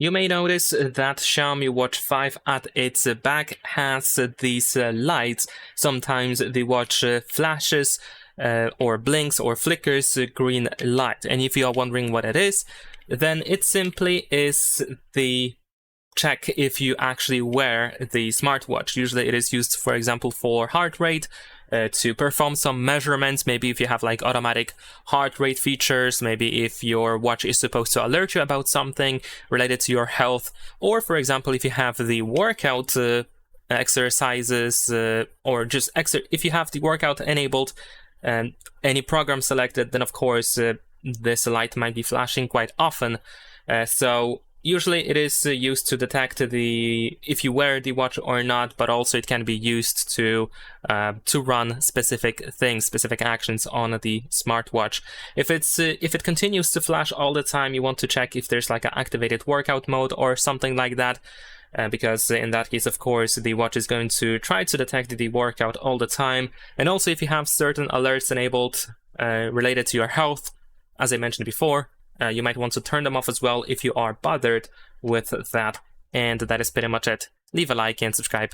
You may notice that Xiaomi Watch 5 at its back has these lights. Sometimes the watch flashes or blinks or flickers green light. And if you are wondering what it is, then it simply is the check if you actually wear the smartwatch. Usually it is used, for example, for heart rate, to perform some measurements. Maybe if you have like automatic heart rate features, maybe if your watch is supposed to alert you about something related to your health, or for example, if you have the workout exercises, or just if you have the workout enabled and any program selected, then of course this light might be flashing quite often. So usually it is used to detect if you wear the watch or not, but also it can be used to run specific things, specific actions on the smartwatch. If it continues to flash all the time, you want to check if there's like an activated workout mode or something like that. Because in that case, of course, the watch is going to try to detect the workout all the time. And also if you have certain alerts enabled related to your health, as I mentioned before, you might want to turn them off as well if you are bothered with that. And that is pretty much it. Leave a like and subscribe.